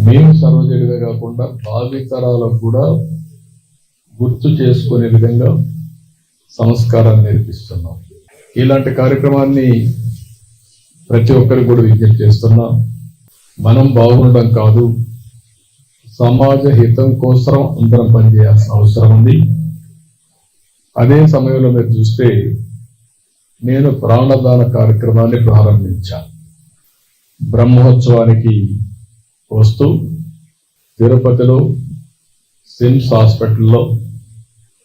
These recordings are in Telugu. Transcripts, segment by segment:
మేము సర్వ్ చేయడమే కాకుండా భావితరాలకు కూడా గుర్తు చేసుకునే విధంగా సంస్కారాన్ని నేర్పిస్తున్నాం. ఇలాంటి కార్యక్రమాన్ని ప్రతి ఒక్కరికి కూడా విజ్ఞప్తి చేస్తున్నాం. మనం బాగుండడం కాదు, సమాజ హితం కోసం అందరం పనిచేయాల్సిన అవసరం ఉంది. అదే సమయంలో మీరు చూస్తే నేను ప్రాణదాన కార్యక్రమాన్ని ప్రారంభించాను. బ్రహ్మోత్సవానికి వస్తూ తిరుపతిలో సిమ్స్ హాస్పిటల్లో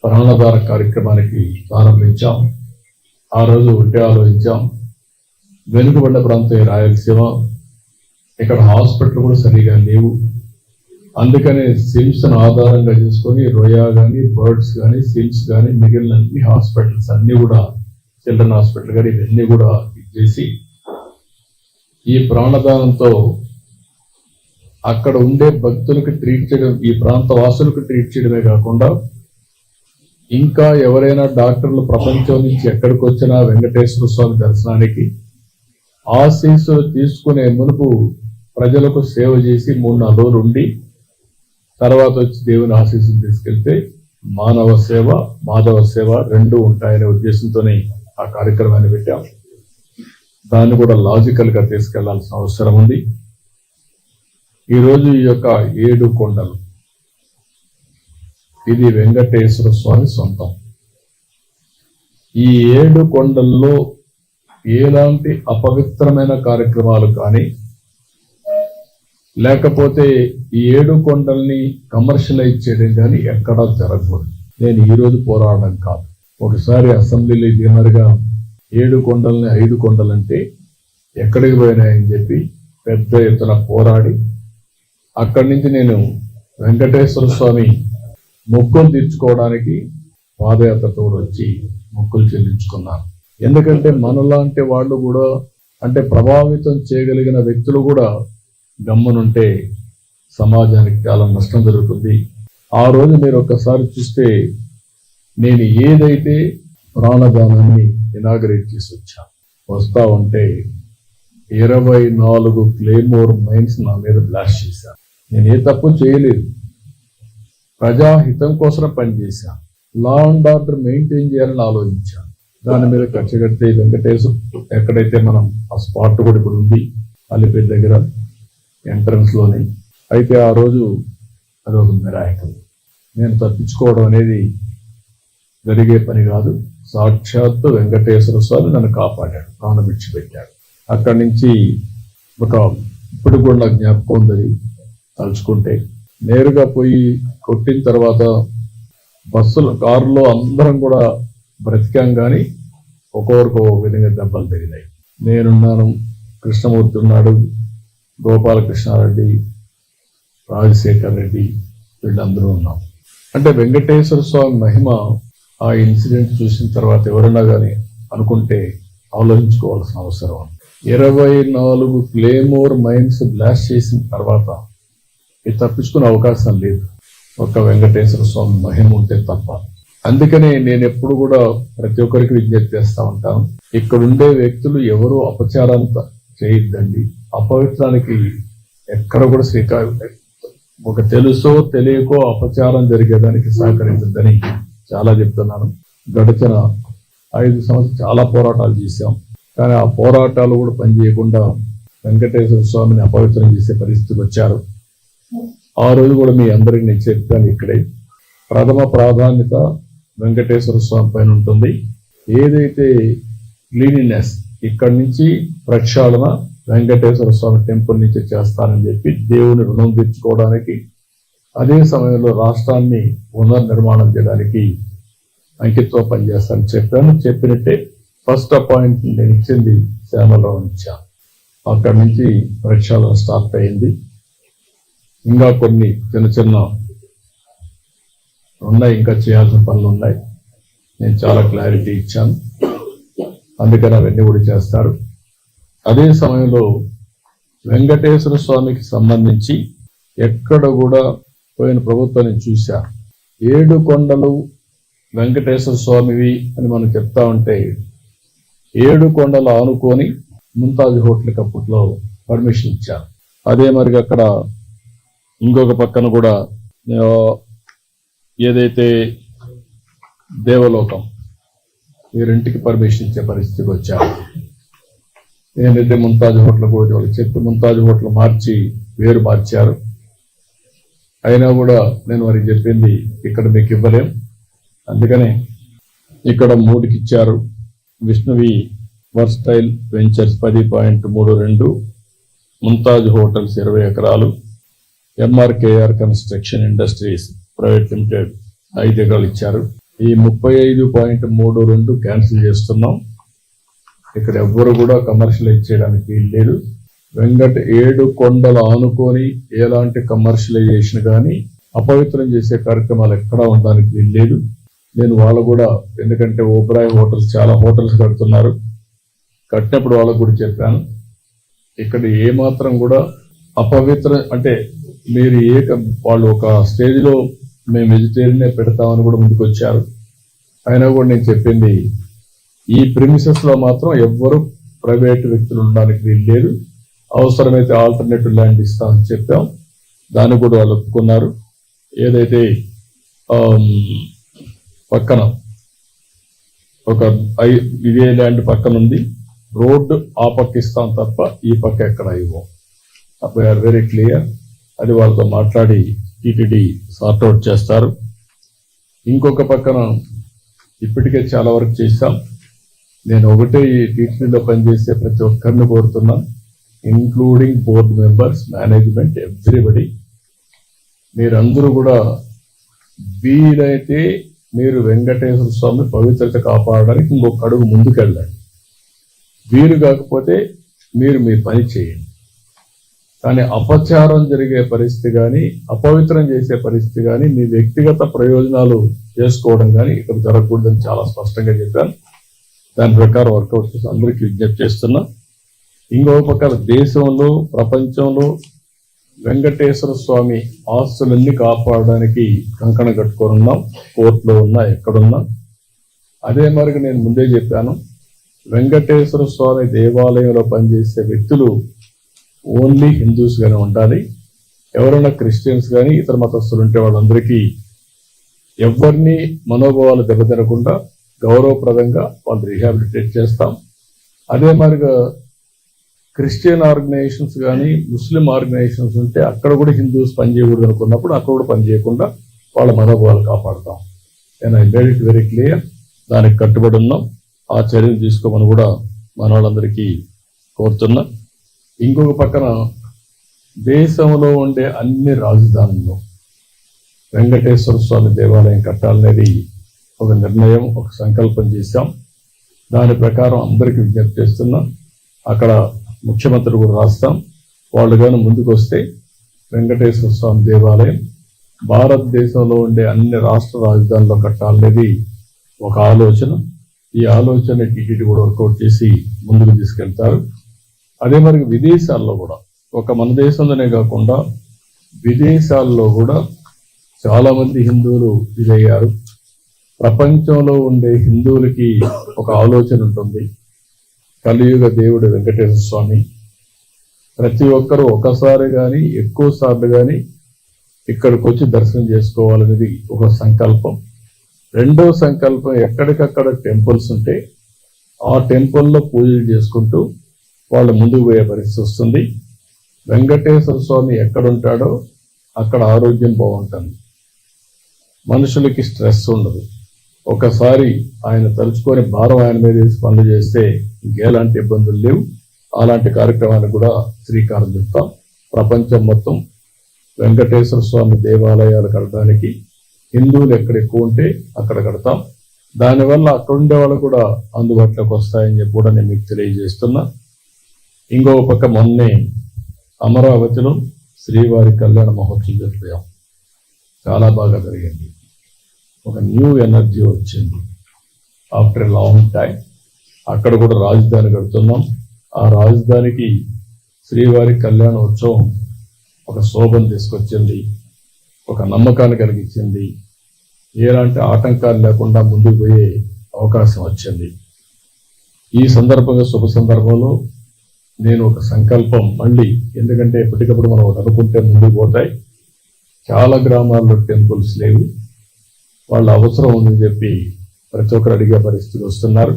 ప్రాణదాన కార్యక్రమానికి ప్రారంభించాం. ఆ రోజు ఒకటే ఆలోచించాం, వెనుకబడ్డ ప్రాంతం రాయలసీమ, ఇక్కడ హాస్పిటల్ కూడా సరిగా లేవు. అందుకనే సిమ్స్ ఆధారంగా చేసుకొని రోయా కానీ, బర్డ్స్ కానీ, సిమ్స్ కానీ, మిగిలిన అన్ని హాస్పిటల్స్ అన్ని కూడా, చిల్డ్రన్ హాస్పిటల్ కానీ ఇవన్నీ కూడా ఇచ్చేసి ఈ ప్రాణదానంతో అక్కడ ఉండే భక్తులకు ట్రీట్ చేయడం, ఈ ప్రాంత వాసులకు ట్రీట్ చేయడమే కాకుండా ఇంకా ఎవరైనా డాక్టర్లు ప్రపంచం నుంచి ఎక్కడికి వచ్చినా వెంకటేశ్వర స్వామి దర్శనానికి ఆశీస్సులు తీసుకునే మునుపు ప్రజలకు సేవ చేసి 3-4 రోజులు ఉండి తర్వాత వచ్చి దేవుని ఆశీస్సులు తీసుకెళ్తే మానవ సేవ, మాధవ సేవ రెండూ ఉంటాయనే ఉద్దేశంతోనే ఆ కార్యక్రమాన్ని పెట్టాం. దాన్ని కూడా లాజికల్ గా తీసుకెళ్లాల్సిన అవసరం ఉంది. ఈరోజు ఈ యొక్క 7 కొండలు, ఇది వెంకటేశ్వర స్వామి సొంతం. ఈ 7 కొండల్లో ఎలాంటి అపవిత్రమైన కార్యక్రమాలు కానీ, లేకపోతే ఈ 7 కొండల్ని కమర్షియలైజ్ చేయడం కానీ ఎక్కడా జరగకూడదు. నేను ఈరోజు పోరాడడం కాదు. ఒకసారి అసెంబ్లీలో దినరుగా 7 కొండల్ని 5 కొండలంటే ఎక్కడికి పోయినాయని చెప్పి పెద్ద ఎత్తున పోరాడి అక్కడి నుంచి నేను వెంకటేశ్వర స్వామి మొక్కులు తీర్చుకోవడానికి పాదయాత్రతో వచ్చి మొక్కులు చెల్లించుకున్నాను. ఎందుకంటే మనలాంటి వాళ్ళు కూడా, అంటే ప్రభావితం చేయగలిగిన వ్యక్తులు కూడా గమ్మునుంటే సమాజానికి చాలా నష్టం జరుగుతుంది. ఆ రోజు మీరు ఒక్కసారి చూస్తే నేను ఏదైతే ప్రాణదానాన్ని ఇనాగరేట్ చేసి వచ్చాను, వస్తా ఉంటే 24 క్లేమోర్ మైన్స్ నా మీద బ్లాస్ట్ చేశాను. నేను ఏ తప్పు చేయలేదు, ప్రజాహితం కోసం పనిచేశాను, లా అండ్ ఆర్డర్ మెయింటైన్ చేయాలని ఆలోచించాను. దాని మీద ఖర్చు కడితే వెంకటేశ్వర ఎక్కడైతే మనం ఆ స్పాట్ కూడా ఇప్పుడు ఉంది అలిపేట దగ్గర ఎంట్రన్స్ లోనే. అయితే ఆ రోజు అదొక మిరాకిల్. నేను తప్పించుకోవడం అనేది జరిగే పని కాదు. సాక్షాత్తు వెంకటేశ్వర స్వామి నన్ను కాపాడాడు, ప్రాణం విడిచిపెట్టాడు. అక్కడి నుంచి ఇప్పుడు కూడా నాకు జ్ఞాపకం ఉందని తలుచుకుంటే, నేరుగా పోయి కొట్టిన తర్వాత బస్సులో, కారులో అందరం కూడా బ్రతికాం, కానీ ఒక్కొక్కరికి ఒక విధంగా దెబ్బలు తగినాయి. నేనున్నాను, కృష్ణమూర్తి ఉన్నాడు, గోపాలకృష్ణారెడ్డి, రాజశేఖర్ రెడ్డి, వీళ్ళందరూ ఉన్నాం. అంటే వెంకటేశ్వర స్వామి మహిమ ఆ ఇన్సిడెంట్ చూసిన తర్వాత ఎవరైనా కానీ అనుకుంటే ఆలోచించుకోవాల్సిన అవసరం. 24 క్లేమోర్ మైన్స్ బ్లాస్ట్ చేసిన తర్వాత ఇది తప్పించుకునే అవకాశం లేదు, ఒక వెంకటేశ్వర స్వామి మహిమ ఉంటే తప్ప. అందుకనే నేను ఎప్పుడు కూడా ప్రతి ఒక్కరికి విజ్ఞప్తి చేస్తూ ఉంటాను, ఇక్కడుండే వ్యక్తులు ఎవరు అపచారాంత చేయొద్దండి. అపవిత్రానికి ఎక్కడ కూడా శ్రీకారం, ఒక తెలుసో తెలియకో అపచారం జరిగేదానికి సహకరించద్దని చాలా చెప్తున్నాను. గడిచిన 5 సంవత్సరాలు చాలా పోరాటాలు చేశాం, కానీ ఆ పోరాటాలు కూడా పనిచేయకుండా వెంకటేశ్వర స్వామిని అపవిత్రం చేసే పరిస్థితికి వచ్చారు. ఆ రోజు కూడా మీ అందరికీ నేను చెప్పాను, ఇక్కడే ప్రథమ ప్రాధాన్యత వెంకటేశ్వర స్వామి పైన ఉంటుంది. ఏదైతే క్లీనినెస్, ఇక్కడి నుంచి ప్రక్షాళన వెంకటేశ్వర స్వామి టెంపుల్ నుంచి చేస్తానని చెప్పి దేవుని రుణం తీర్చుకోవడానికి, అదే సమయంలో రాష్ట్రాన్ని పునర్నిర్మాణం చేయడానికి అంకితం పనిచేస్తానని చెప్పాను. చెప్పినట్టే ఫస్ట్ అపాయింట్మెంట్ నేను ఇచ్చింది శ్యామలరావు ఇచ్చాను. అక్కడి నుంచి ప్రక్షాళన స్టార్ట్ అయింది. ఇంకా కొన్ని చిన్న చిన్న ఉన్నాయి, ఇంకా చేయాల్సిన పనులు ఉన్నాయి. నేను చాలా క్లారిటీ ఇచ్చాను, అందుకని అవన్నీ కూడా చేస్తారు. అదే సమయంలో వెంకటేశ్వర స్వామికి సంబంధించి ఎక్కడ కూడా పోయిన ప్రభుత్వాన్ని చూశారు. 7 కొండలు వెంకటేశ్వర స్వామివి అని మనం చెప్తా ఉంటే 7 కొండలు ఆనుకొని ముంతాజ్ హోటల్కి అప్పట్లో పర్మిషన్ ఇచ్చారు. అదే మరి అక్కడ ఇంకొక పక్కన కూడా ఆ, ఏదైతే దేవలోకం ఈ రెంటికి పర్మిషన్ ఇచ్చే పరిస్థితికి వచ్చారు. ఏంటంటే ముంతాజ్ హోటల్ కూడా వాళ్ళకి చెప్పి ముంతాజ్ హోటల్ మార్చి వేరు మార్చారు. అయినా కూడా నేను వారికి చెప్పింది ఇక్కడ మీకు ఇవ్వలేం, అందుకనే ఇక్కడ 3కి ఇచ్చారు. విష్ణువి వర్స్టైల్ వెంచర్స్ 10.32, ముంతాజ్ హోటల్స్ 20 ఎకరాలు, MRKR construction industries private limited 5 ఎకరాలు ఇచ్చారు. ఈ 35.32 క్యాన్సిల్ చేస్తున్నాం. ఇక్కడ ఎవ్వరు కూడా కమర్షియలైజ్ చేయడానికి వీలు లేదు. వెంకట 7 కొండలు ఆనుకొని ఎలాంటి కమర్షియలైజేషన్ కానీ అపవిత్రం చేసే కార్యక్రమాలు ఎక్కడా ఉండడానికి వీలు లేదు. నేను వాళ్ళు కూడా, ఎందుకంటే ఓబ్రాయ్ హోటల్స్ చాలా హోటల్స్ కడుతున్నారు, కట్టినప్పుడు వాళ్ళకు కూడా చెప్పాను, ఇక్కడ ఏ మాత్రం కూడా అపవిత్ర అంటే మీరు వాళ్ళు ఒక స్టేజ్లో మేము వెజిటేరియనే పెడతామని కూడా ముందుకు వచ్చారు. అయినా కూడా నేను చెప్పింది ఈ ప్రిమిసెస్ లో మాత్రం ఎవ్వరు ప్రైవేట్ వ్యక్తులు ఉండడానికి వీలు లేదు, అవసరమైతే ఆల్టర్నేటివ్ ల్యాండ్ ఇస్తామని చెప్పాం. దాన్ని కూడా వాళ్ళు ఒప్పుకున్నారు. ఏదైతే పక్కన ఒక ఇదే ల్యాండ్ పక్కన ఉంది, రోడ్డు ఆ పక్క ఇస్తాం తప్ప ఈ పక్క ఎక్కడ ఇవ్వం. We are very clear. అది వాళ్ళతో మాట్లాడి టీటీడీ సార్ట్అవుట్ చేస్తారు. ఇంకొక పక్కన ఇప్పటికే చాలా వరకు చేశాం. నేను ఒకటే ఈ టీటీడీలో పనిచేసే ప్రతి ఒక్కరిని కోరుతున్నా, including board members, management, everybody, మీరందరూ కూడా వీలైతే మీరు వెంకటేశ్వర స్వామి పవిత్రత కాపాడడానికి ఇంకొక అడుగు ముందుకెళ్ళండి. వీలు కాకపోతే మీరు మీ పని చేయండి. కానీ అపచారం జరిగే పరిస్థితి కానీ అపవిత్రం చేసే పరిస్థితి కానీ మీ వ్యక్తిగత ప్రయోజనాలు చేసుకోవడం కానీ ఇక్కడ జరగకూడదని చాలా స్పష్టంగా చెప్పాను. దాని ప్రకారం వర్కౌట్ చేసి అందరికీ విజ్ఞప్తి చేస్తున్నా. ఇంకో పక్కన దేశంలో ప్రపంచంలో వెంకటేశ్వర స్వామి ఆస్తులన్నీ కాపాడడానికి కంకణ కట్టుకోనున్నాం. కోర్టులో ఉన్నా ఎక్కడున్నా అదే మరికి నేను ముందే చెప్పాను, వెంకటేశ్వర స్వామి దేవాలయంలో పనిచేసే వ్యక్తులు ఓన్లీ హిందూస్ గానే ఉండాలి. ఎవరైనా క్రిస్టియన్స్ కానీ ఇతర మతస్థులు ఉంటే వాళ్ళందరికీ ఎవరిని మనోభావాలు దెబ్బతినకుండా గౌరవప్రదంగా వాళ్ళు రీహాబిలిటేట్ చేస్తాం. అదే మరిగా క్రిస్టియన్ ఆర్గనైజేషన్స్ కానీ ముస్లిం ఆర్గనైజేషన్స్ ఉంటే అక్కడ కూడా హిందూస్ పనిచేయకూడదు అనుకున్నప్పుడు అక్కడ కూడా పనిచేయకుండా వాళ్ళ మనోభావాలు కాపాడుతాం. నేను I made it very clear. దానికి కట్టుబడి ఉన్నాం. ఆ చర్యలు తీసుకోమని కూడా మన వాళ్ళందరికీ కోరుతున్నా. ఇంకొక పక్కన దేశంలో ఉండే అన్ని రాజధానుల్లో వెంకటేశ్వర స్వామి దేవాలయం కట్టాలనేది ఒక నిర్ణయం, ఒక సంకల్పం చేశాం. దాని ప్రకారం అందరికీ విజ్ఞప్తి చేస్తున్నా. అక్కడ ముఖ్యమంత్రి కూడా రాస్తాం. వాళ్ళు కానీ ముందుకు వస్తే వెంకటేశ్వర స్వామి దేవాలయం భారతదేశంలో ఉండే అన్ని రాష్ట్ర రాజధానుల్లో కట్టాలనేది ఒక ఆలోచన. ఈ ఆలోచన టీటీడీ కూడా వర్కౌట్ చేసి ముందుకు తీసుకెళ్తారు. అదే మరి విదేశాల్లో కూడా, ఒక మన దేశంలోనే కాకుండా విదేశాల్లో కూడా చాలా మంది హిందువులు ఇదయ్యారు. ప్రపంచంలో ఉండే హిందువులకి ఒక ఆలోచన ఉంటుంది, కలియుగ దేవుడు వెంకటేశ్వర స్వామి, ప్రతి ఒక్కరూ ఒకసారి కానీ ఎక్కువ సార్లు కానీ ఇక్కడికి వచ్చి దర్శనం చేసుకోవాలనేది ఒక సంకల్పం. రెండో సంకల్పం, ఎక్కడికక్కడ టెంపుల్స్ ఉంటే ఆ టెంపుల్లో పూజలు చేసుకుంటూ వాళ్ళు ముందుకు పోయే పరిస్థితి వస్తుంది. వెంకటేశ్వర స్వామి ఎక్కడుంటాడో అక్కడ ఆరోగ్యం బాగుంటుంది, మనుషులకి స్ట్రెస్ ఉండదు. ఒకసారి ఆయన తలుచుకొని భారం ఆయన మీద వేసి పనులు చేస్తే ఇంకెలాంటి ఇబ్బందులు లేవు. అలాంటి కార్యక్రమాన్ని కూడా శ్రీకారం చుడతాం. ప్రపంచం మొత్తం వెంకటేశ్వర స్వామి దేవాలయాలు కట్టడానికి హిందువులు ఎక్కడ ఎక్కువ ఉంటే అక్కడ కడతాం. దానివల్ల అక్కడ ఉండే వాళ్ళు కూడా అందుబాటులోకి వస్తాయని చెప్పి కూడా నేను మీకు తెలియజేస్తున్నా. ఇంకో పక్క మొన్నే అమరావతిలో శ్రీవారి కళ్యాణ మహోత్సవం జరిపాం. చాలా బాగా జరిగింది. ఒక న్యూ ఎనర్జీ వచ్చింది ఆఫ్టర్ లాంగ్ టైం. అక్కడ కూడా రాజధాని కడుతున్నాం. ఆ రాజధానికి శ్రీవారి కళ్యాణ ఉత్సవం ఒక శోభను తీసుకొచ్చింది, ఒక నమ్మకాన్ని కలిగించింది, ఎలాంటి ఆటంకాలు లేకుండా ముందుకు పోయే అవకాశం వచ్చింది. ఈ సందర్భంగా శుభ సందర్భంలో నేను ఒక సంకల్పం మళ్ళీ, ఎందుకంటే ఎప్పటికప్పుడు మనం ఒకటి అనుకుంటే ముందుకు పోతాయి, చాలా గ్రామాల్లో టెంపుల్స్ లేవు, వాళ్ళ అవసరం ఉందని చెప్పి ప్రతి ఒక్కరు అడిగే పరిస్థితి వస్తున్నారు.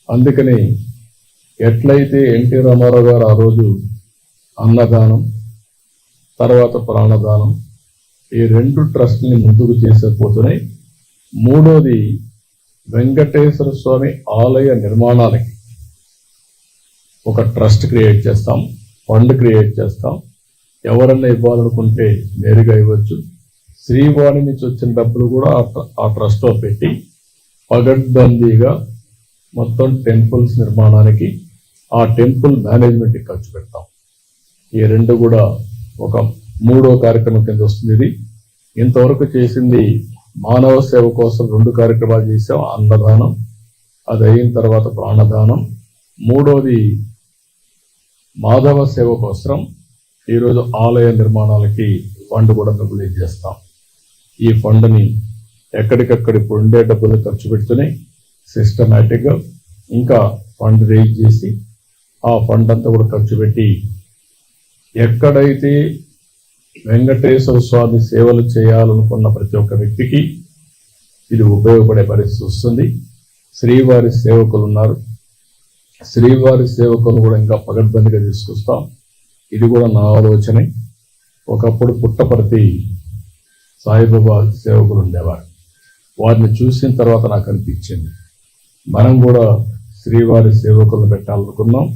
అందుకని ఎట్లయితే ఎన్టీ రామారావు గారు ఆ రోజు అన్నదానం తర్వాత ప్రాణదానం ఈ 2 ట్రస్ట్ని ముందుకు చేసేపోతున్నాయి. మూడోది వెంకటేశ్వర స్వామి ఆలయ నిర్మాణాలకి ఒక ట్రస్ట్ క్రియేట్ చేస్తాం, ఫండ్ క్రియేట్ చేస్తాం. ఎవరన్నా ఇవ్వాలనుకుంటే నేరుగా ఇవ్వచ్చు. శ్రీవాణి నుంచి వచ్చిన డబ్బులు కూడా ఆ ట్రస్ట్లో పెట్టి పగడ్బందీగా మొత్తం టెంపుల్స్ నిర్మాణానికి ఆ టెంపుల్ మేనేజ్మెంట్కి ఖర్చు పెడతాం. ఈ 2 కూడా ఒక 3వ కార్యక్రమం కింద వస్తుంది. ఇది ఇంతవరకు చేసింది మానవ సేవ కోసం 2 కార్యక్రమాలు చేసాం. అన్నదానం, అది అయిన తర్వాత ప్రాణదానం. మూడోది మాధవ సేవ కోసం ఈరోజు ఆలయ నిర్మాణాలకి ఫండ్ కూడా మొబిలైజ్ చేస్తాం. ఈ ఫండ్ని ఎక్కడికక్కడ ఇప్పుడు ఉండే డబ్బులు ఖర్చు పెడుతున్నాయి. సిస్టమేటిక్గా ఇంకా ఫండ్ రేజ్ చేసి ఆ ఫండ్ అంతా కూడా ఖర్చు పెట్టి ఎక్కడైతే వెంకటేశ్వర స్వామి సేవలు చేయాలనుకున్న ప్రతి ఒక్క వ్యక్తికి ఇది ఉపయోగపడే పరిస్థితి వస్తుంది. శ్రీవారి సేవకులు ఉన్నారు, శ్రీవారి సేవకులు కూడా ఇంకా పగడ్బందీగా తీసుకొస్తాం. ఇది కూడా నా ఆలోచనే. ఒకప్పుడు పుట్టపర్తి సాయిబాబా సేవకులు ఉండేవారు, వారిని చూసిన తర్వాత నాకు అనిపించింది మనం కూడా శ్రీవారి సేవకులను పెట్టాలనుకున్నాం,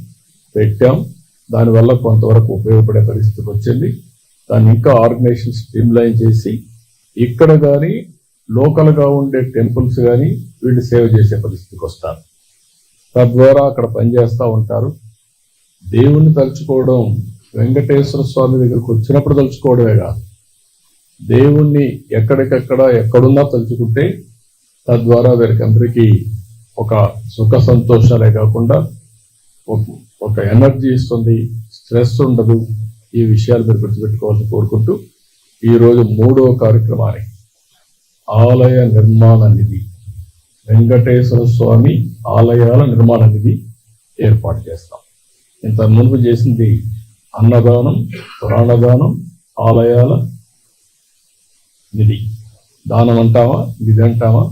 పెట్టాం. దానివల్ల కొంతవరకు ఉపయోగపడే పరిస్థితికి వచ్చింది. దాన్ని ఇంకా ఆర్గనైజేషన్ స్ట్రీమ్లైన్ చేసి ఇక్కడ కానీ లోకల్గా ఉండే టెంపుల్స్ కానీ వీళ్ళు సేవ చేసే పరిస్థితికి వస్తారు. తద్వారా అక్కడ పనిచేస్తూ ఉంటారు. దేవుణ్ణి తలుచుకోవడం వెంకటేశ్వర స్వామి దగ్గరికి వచ్చినప్పుడు తలుచుకోవడమే కాదు, దేవుణ్ణి ఎక్కడికక్కడ ఎక్కడున్నా తలుచుకుంటే తద్వారా వీరికి అందరికీ ఒక సుఖ సంతోషాలే కాకుండా ఒక ఎనర్జీ ఇస్తుంది, స్ట్రెస్ ఉండదు. ఈ విషయాలు మీరు గుర్తుపెట్టుకోవాలని కోరుకుంటూ ఈరోజు 3వ కార్యక్రమానికి ఆలయ నిర్మాణ నిధి, వెంకటేశ్వర స్వామి ఆలయాల నిర్మాణ నిధి ఏర్పాటు చేస్తాం. ఇంత ముందు చేసింది అన్నదానం, ప్రాణదానం, ఆలయాల నిధి. దానం అంటామా, నిధి అంటామా,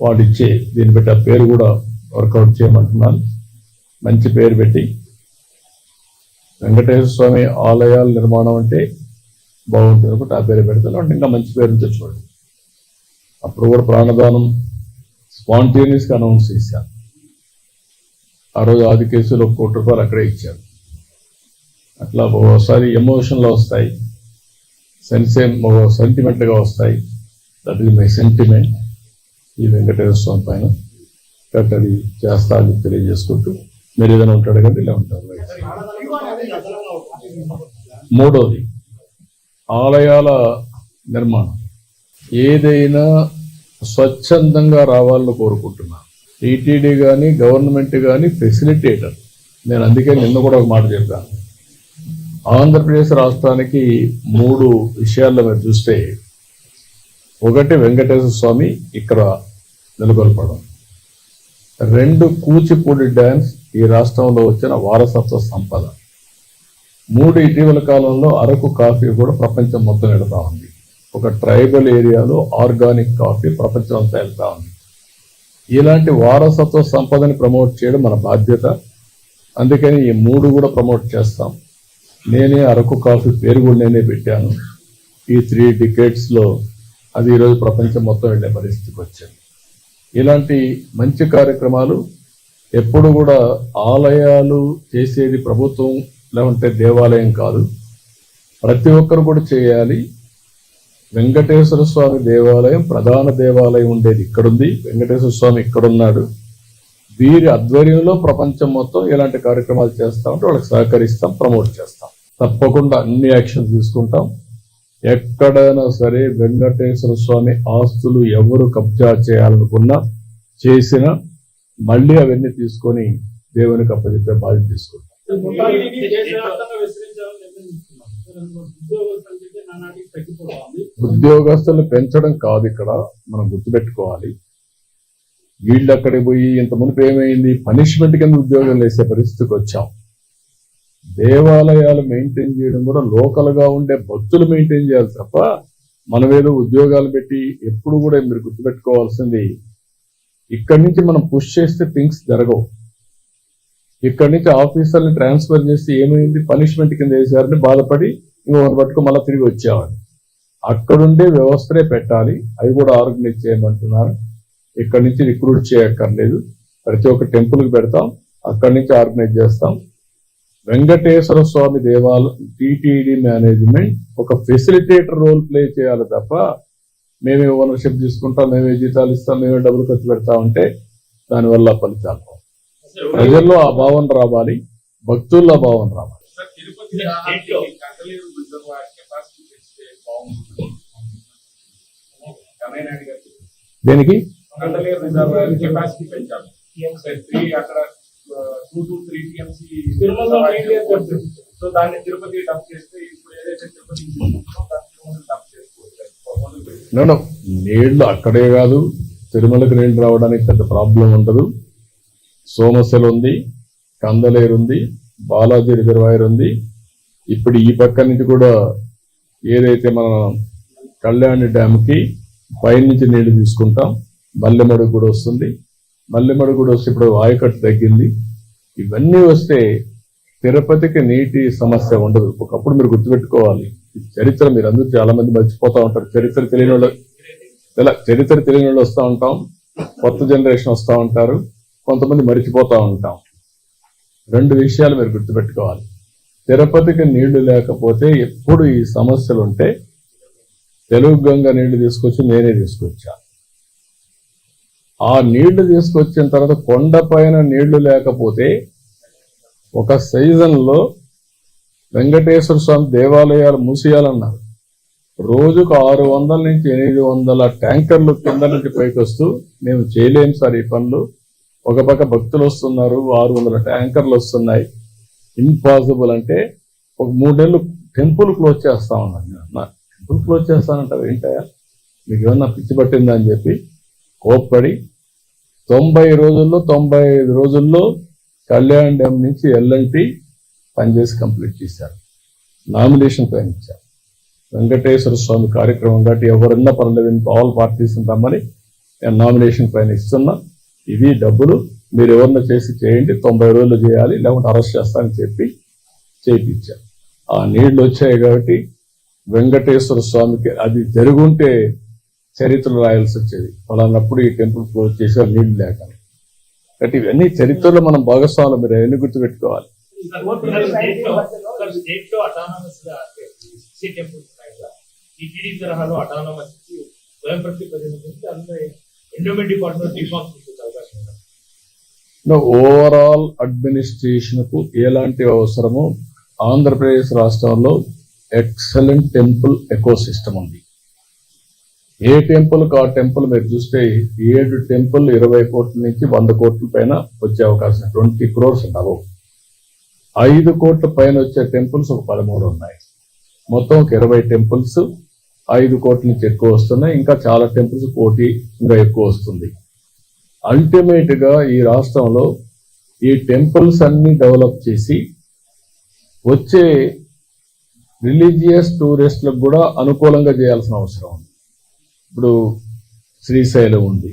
వాడిచ్చే దీన్ని బట్టి ఆ పేరు కూడా వర్కౌట్ చేయమంటున్నాను. మంచి పేరు పెట్టి వెంకటేశ్వర స్వామి ఆలయాల నిర్మాణం అంటే బాగుంటుంది ఒకటి ఆ పేరు పెడతాను అంటే ఇంకా మంచి పేరు తెచ్చుకోండి. అప్పుడు కూడా ప్రాణదానం స్పాంటేనియస్గా అనౌన్స్ చేశాను. ఆ రోజు ఆదికేశులు ₹1 కోటి అక్కడే ఇచ్చారు. అట్లా ఒకసారి ఎమోషన్లో వస్తాయి, సెంటిమెంట్గా వస్తాయి. దట్ ఈస్ మై సెంటిమెంట్ ఈ వెంకటేశ్వర స్వామి పైన. కాబట్టి అది చేస్తా అని తెలియజేసుకుంటూ మీరు ఏదైనా ఉంటాడు కదా ఇలా ఉంటారు. మూడోది ఆలయాల నిర్మాణం ఏదైనా స్వచ్ఛందంగా రావాలని కోరుకుంటున్నాను. టీటీడీ కానీ గవర్నమెంట్ కానీ ఫెసిలిటేటర్. నేను అందుకే నిన్న కూడా ఒక మాట చెప్పాను. ఆంధ్రప్రదేశ్ రాష్ట్రానికి 3 విషయాల్లో మీరు చూస్తే, ఒకటి వెంకటేశ్వర స్వామి ఇక్కడ నెలకొల్పడం, 2 కూచిపూడి డ్యాన్స్ ఈ రాష్ట్రంలో వచ్చిన వారసత్వ సంపద, 3 ఇటీవల కాలంలో అరకు కాఫీ కూడా ప్రపంచం మొత్తం వెళ్తా ఉంది. ఒక ట్రైబల్ ఏరియాలో ఆర్గానిక్ కాఫీ ప్రపంచం అంతా వెళ్తా ఉంది. ఇలాంటి వారసత్వ సంపదని ప్రమోట్ చేయడం మన బాధ్యత. అందుకని ఈ 3 కూడా ప్రమోట్ చేస్తాం. నేనే అరకు కాఫీ పేరు కూడా నేనే పెట్టాను. ఈ 3 డికేడ్స్లో అది ఈరోజు ప్రపంచం మొత్తం వెళ్ళే పరిస్థితికి వచ్చింది. ఇలాంటి మంచి కార్యక్రమాలు ఎప్పుడు కూడా ఆలయాలు చేసేది ప్రభుత్వం లేకుంటే దేవాలయం కాదు, ప్రతి ఒక్కరు కూడా చేయాలి. వెంకటేశ్వర స్వామి దేవాలయం ప్రధాన దేవాలయం ఉండేది ఇక్కడుంది, వెంకటేశ్వర స్వామి ఇక్కడున్నాడు. వీరి ఆధ్వర్యంలో ప్రపంచం మొత్తం ఇలాంటి కార్యక్రమాలు చేస్తా ఉంటే వాళ్ళకి సహకరిస్తాం, ప్రమోట్ చేస్తాం. తప్పకుండా అన్ని యాక్షన్స్ తీసుకుంటాం. ఎక్కడైనా సరే వెంకటేశ్వర స్వామి ఆస్తులు ఎవరు కబ్జా చేయాలనుకున్నా చేసినా మళ్ళీ అవన్నీ తీసుకొని దేవునికి అప్పచెప్పే బాధ్యత తీసుకుంటాం. ఉద్యోగస్తులు పెంచడం కాదు ఇక్కడ మనం గుర్తుపెట్టుకోవాలి. వీళ్ళు అక్కడికి పోయి ఇంత మునుపు ఏమైంది, పనిష్మెంట్ కింద ఉద్యోగం వేసే పరిస్థితికి వచ్చాం. దేవాలయాలు మెయింటైన్ చేయడం కూడా లోకల్ గా ఉండే భక్తులు మెయింటైన్ చేయాలి తప్ప మనం ఏదో ఉద్యోగాలు పెట్టి ఎప్పుడు కూడా మీరు గుర్తుపెట్టుకోవాల్సింది ఇక్కడి నుంచి మనం పుష్ చేస్తే థింగ్స్ జరగవు. ఇక్కడి నుంచి ఆఫీసర్ని ట్రాన్స్ఫర్ చేసి ఏమైంది పనిష్మెంట్ కింద వేసారని బాధపడి ఇంకొకరు పట్టుకు మళ్ళీ తిరిగి వచ్చేవాడు. అక్కడుండే వ్యవస్థనే పెట్టాలి, అవి కూడా ఆర్గనైజ్ చేయమంటున్నారు. ఇక్కడి నుంచి రిక్రూట్ చేయక్కర్లేదు, ప్రతి ఒక్క టెంపుల్కి పెడతాం, అక్కడి నుంచి ఆర్గనైజ్ చేస్తాం. వెంకటేశ్వర స్వామి దేవాలయం టీటీడీ మేనేజ్మెంట్ ఒక ఫెసిలిటేటర్ రోల్ ప్లే చేయాలి తప్ప మేమే ఓనర్షిప్ తీసుకుంటాం, మేమే జీతాలు ఇస్తాం, మేమే డబ్బులు ఖర్చు పెడతామంటే దానివల్ల ఫలితాలు. ప్రజల్లో ఆ భావన రావాలి, భక్తుల్లో ఆ భావన రావాలి. దేనికి నీళ్లు అక్కడే కాదు, తిరుమలకి నీళ్లు రావడానికి పెద్ద ప్రాబ్లం ఉండదు. సోమశిల ఉంది, కందలేరు ఉంది, బాలాజీ రిజర్వాయర్ ఉంది. ఇప్పుడు ఈ పక్క నుంచి కూడా ఏదైతే మన కళ్యాణి డ్యామ్కి పైనుంచి నీళ్లు తీసుకుంటాం, మల్లెమడుగు కూడా వస్తుంది. మల్లెమడుగు కూడా వస్తే ఇప్పుడు ఆయకట్టు తగ్గింది. ఇవన్నీ వస్తే తిరుపతికి నీటి సమస్య ఉండదు. ఒకప్పుడు మీరు గుర్తుపెట్టుకోవాలి, చరిత్ర మీరు అందరూ చాలా మంది మర్చిపోతా ఉంటారు. చరిత్ర తెలియని వాళ్ళు వస్తూ ఉంటాం, కొత్త జనరేషన్ వస్తూ ఉంటారు, కొంతమంది మరిచిపోతూ ఉంటాం. రెండు విషయాలు మీరు గుర్తుపెట్టుకోవాలి. తిరుపతికి నీళ్లు లేకపోతే ఎప్పుడు ఈ సమస్యలు ఉంటే తెలుగు గంగ నీళ్లు తీసుకొచ్చి నేనే తీసుకొచ్చా. ఆ నీళ్లు తీసుకొచ్చిన తర్వాత కొండ పైన నీళ్లు లేకపోతే ఒక సీజన్లో వెంకటేశ్వర స్వామి దేవాలయాలు మూసేయాలన్నారు. రోజుకు 600 నుంచి 800 ట్యాంకర్లు కింద నుంచి పైకి వస్తూ మేము చేయలేం సార్ ఈ పనులు, ఒక పక్క భక్తులు వస్తున్నారు, 600 ట్యాంకర్లు వస్తున్నాయి, ఇంపాసిబుల్ అంటే ఒక 3 నెలలు టెంపుల్ క్లోజ్ చేస్తా ఉన్నాను. టెంపుల్ క్లోజ్ చేస్తానంటారు ఏంటయ్యా, మీకు ఏమన్నా పిచ్చి పట్టిందా అని చెప్పి కోప్పడి 95 రోజుల్లో కళ్యాణ్ డ్యామ్ నుంచి ఎల్ఎన్టీ పనిచేసి కంప్లీట్ చేశారు. నామినేషన్ పైన ఇచ్చారు. వెంకటేశ్వర స్వామి కార్యక్రమం కాబట్టి ఎవరన్నా పర్లేదు, ఆల్ పార్టీస్ రమ్మని నేను నామినేషన్ పైన ఇస్తున్నా. ఇవి డబ్బులు మీరు ఎవరన్నా చేసి చేయండి, 90 రోజులు చేయాలి, లేకుంటే అరెస్ట్ చేస్తానని చెప్పి చేయించారు. ఆ నీళ్లు వచ్చాయి కాబట్టి వెంకటేశ్వర స్వామికి అది జరుగుంటే చరిత్రలు రాయాల్సి వచ్చేది, అలాన్నప్పుడు ఈ టెంపుల్ క్లోజ్ చేసి నీళ్లు లేక. కాబట్టి ఇవన్నీ చరిత్రలో మనం భాగస్వాములు, మీరు అవన్నీ గుర్తుపెట్టుకోవాలి. ఓవరాల్ అడ్మినిస్ట్రేషన్ కు ఎలాంటి అవసరమో ఆంధ్రప్రదేశ్ రాష్ట్రంలో ఎక్సలెంట్ టెంపుల్ ఎకో సిస్టమ్ ఉంది. ఏ టెంపుల్ కు ఆ టెంపుల్ మీరు చూస్తే 7 టెంపుల్ 20 కోట్ల నుంచి 100 కోట్ల పైన వచ్చే అవకాశం, 20 crores ఉండవు. 5 కోట్ల పైన వచ్చే టెంపుల్స్ ఒక 13 ఉన్నాయి. మొత్తం ఒక 20 టెంపుల్స్ 5 కోట్ల నుంచి ఎక్కువ వస్తున్నాయి. ఇంకా చాలా టెంపుల్స్ 1 కోటి ఇంకా ఎక్కువ వస్తుంది. అల్టిమేట్ గా ఈ రాష్ట్రంలో ఈ టెంపుల్స్ అన్ని డెవలప్ చేసి వచ్చే రిలీజియస్ టూరిస్టులకు కూడా అనుకూలంగా చేయాల్సిన అవసరం ఉంది. ఇప్పుడు శ్రీశైలం ఉంది,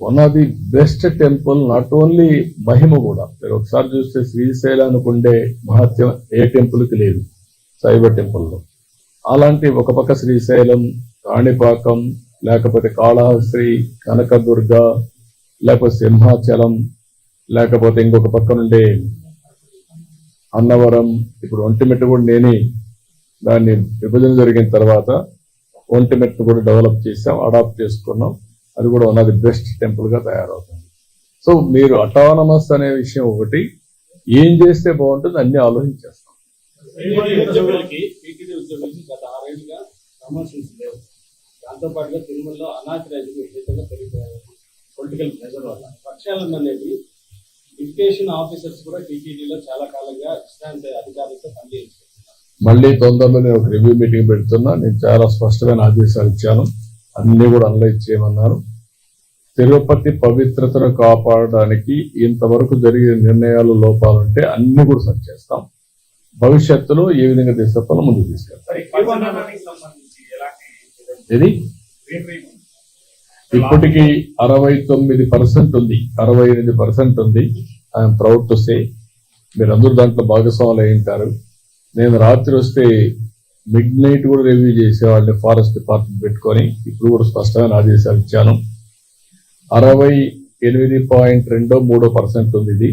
one of the best temple, not only మహిమ కూడా. మీరు ఒకసారి చూస్తే శ్రీశైలానికి ఉండే మహత్యం ఏ టెంపుల్కి లేదు శైవ టెంపుల్లో. అలాంటి ఒక పక్క శ్రీశైలం, కాణిపాకం, లేకపోతే కాళహస్తి, కనకదుర్గ, లేకపోతే సింహాచలం, లేకపోతే ఇంకొక పక్క నుండే అన్నవరం, ఇప్పుడు ఒంటిమిట్ట కూడా నేనే దాన్ని విభజన జరిగిన తర్వాత ఒంటిమిట్ట కూడా డెవలప్ చేసాం, అడాప్ట్ చేసుకున్నాం. అది కూడా one of the best temple గా తయారవుతుంది. సో మీరు అటానమస్ అనే విషయం ఒకటి, ఏం చేస్తే బాగుంటుంది అన్ని ఆలోచించేస్తాం. దాంతో పాటుగా తిరుమలలో అనాథరైజ్లు విపరీతంగా పెరిగిపోయారు పొలిటికల్ ప్రెజర్ వల్ల. పక్షాలను అనేది డిప్యుటేషన్ ఆఫీసర్స్ కూడా టీటీడీలో చాలా కాలంగా ఇష్టాంత అధికారులతో పనిచేస్తున్నారు. మళ్ళీ తొందరలో నేను ఒక రివ్యూ మీటింగ్ పెడుతున్నా. నేను చాలా స్పష్టమైన ఆదేశాలు ఇచ్చాను, అన్ని కూడా అనలైజ్ చేయమన్నారు. తిరుపతి పవిత్రతను కాపాడడానికి ఇంతవరకు జరిగే నిర్ణయాలు లోపాలుంటే అన్ని కూడా సరి చేస్తాం. భవిష్యత్తులో ఏ విధంగా తీసుకెళ్తాలో ముందుకు తీసుకెళ్తాం. పరిపాలనకి సంబంధించి ఎలాంటి ఇది గ్రీనరీ ఇప్పటికీ 69% ఉంది, 68% ఉంది. ఐఎమ్ ప్రౌడ్ టు సే మీరందరూ దాంట్లో భాగస్వాములు అయి ఉంటారు. నేను రాత్రి వస్తే మిడ్ నైట్ కూడా రివ్యూ చేసేవాళ్ళని ఫారెస్ట్ డిపార్ట్మెంట్ పెట్టుకొని ఇప్పుడు కూడా స్పష్టమైన ఆదేశాలు ఇచ్చాను. 68.23% ఉంది ఇది.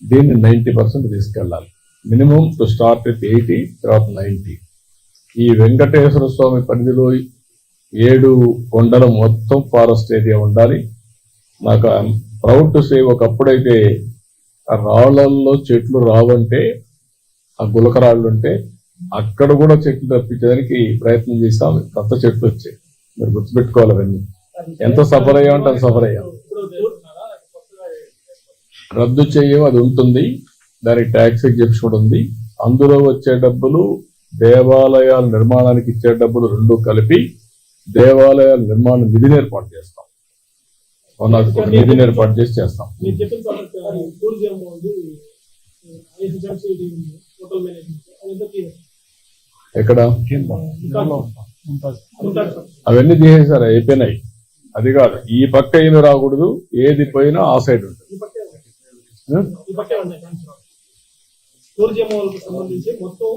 దీన్ని 90% తీసుకెళ్ళాలి. మినిమం టు స్టార్ట్ విత్ 80, తర్వాత 90. ఈ వెంకటేశ్వర స్వామి పరిధిలో 7 కొండలు మొత్తం ఫారెస్ట్ ఏరియా ఉండాలి. నాకు ఐఎమ్ ప్రౌడ్ టు సే ఒకప్పుడైతే ఆ రాళ్లల్లో చెట్లు రావంటే, ఆ గులకరాళ్ళు ఉంటే అక్కడ కూడా చెట్లు తప్పించడానికి ప్రయత్నం చేస్తాం. కొత్త చెట్లు వచ్చాయి. మీరు గుర్తుపెట్టుకోవాలి అవన్నీ. ఎంత సఫర్ అయ్యామంటే అంత సఫర్ అయ్యాం. రద్దు చేయడం అది ఉంటుంది, దానికి ట్యాక్స్ ఎగ్జెప్షన్ కూడా ఉంది. అందులో వచ్చే డబ్బులు దేవాలయాల నిర్మాణానికి ఇచ్చే డబ్బులు రెండు కలిపి దేవాలయాల నిర్మాణ నిధిని ఏర్పాటు చేస్తాం. నిధిని ఏర్పాటు చేస్తాం. మీరు చెప్పిన టూరిజం ఉంది, హోటల్ మేనేజ్మెంట్ ఎక్కడ అవన్నీ తీసేసారు, అయిపోయినాయి. అది కాదు, ఈ పక్క ఏమి రాకూడదు, ఏది పోయినా ఆ సైడ్ ఉంటుంది. టూరిజం వాళ్ళకి సంబంధించి మొత్తం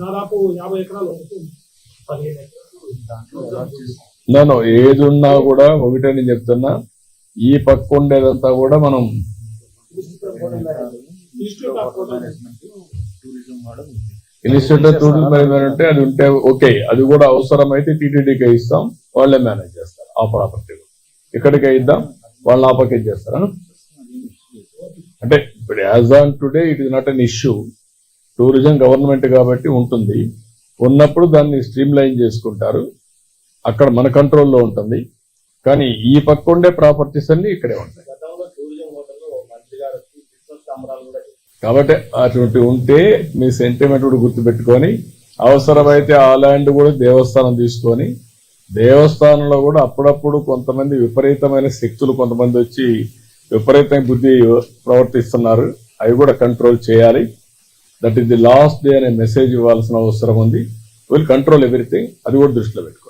దాదాపు 50 ఎకరాలు ఉంటుంది. నేను ఏది ఉన్నా కూడా ఒకటే నేను చెప్తున్నా, ఈ పక్క ఉండేదంతా కూడా మనం institute of hotel institute of tourism management ఉంటే అది ఉంటే ఓకే, అది కూడా అవసరమైతే టీటీడీకి ఇస్తాం, వాళ్ళే మేనేజ్ చేస్తారు ఆ ప్రాపర్టీ. ఇక్కడికి ఇద్దాం, వాళ్ళు ఆ పక్కన చేస్తారా. అంటే ఇప్పుడు as on today it is not an issue. Tourism government కాబట్టి ఉంటుంది, ఉన్నప్పుడు దాన్ని స్ట్రీమ్ లైన్ చేసుకుంటారు, అక్కడ మన కంట్రోల్లో ఉంటుంది. కానీ ఈ పక్క ఉండే ప్రాపర్టీస్ అన్ని ఇక్కడే ఉంటాయి. గతంలో టూరిజం హోటల్లో మంత్రి గారు వచ్చి క్రిస్మస్ సంబరాలు కూడా కాబట్టి అటువంటి ఉంటే మీ సెంటిమెంట్ కూడా గుర్తుపెట్టుకొని, అవసరమైతే ఆ ల్యాండ్ కూడా దేవస్థానం తీసుకొని, దేవస్థానంలో కూడా అప్పుడప్పుడు కొంతమంది విపరీతమైన శక్తులు కొంతమంది వచ్చి విపరీతమైన బుద్ధి ప్రవర్తిస్తున్నారు, అవి కూడా కంట్రోల్ చేయాలి. That is the last day అనే మెసేజ్ ఇవ్వాల్సిన అవసరం ఉంది. విల్ కంట్రోల్ ఎవ్రీథింగ్, అది కూడా దృష్టిలో పెట్టుకోవాలి.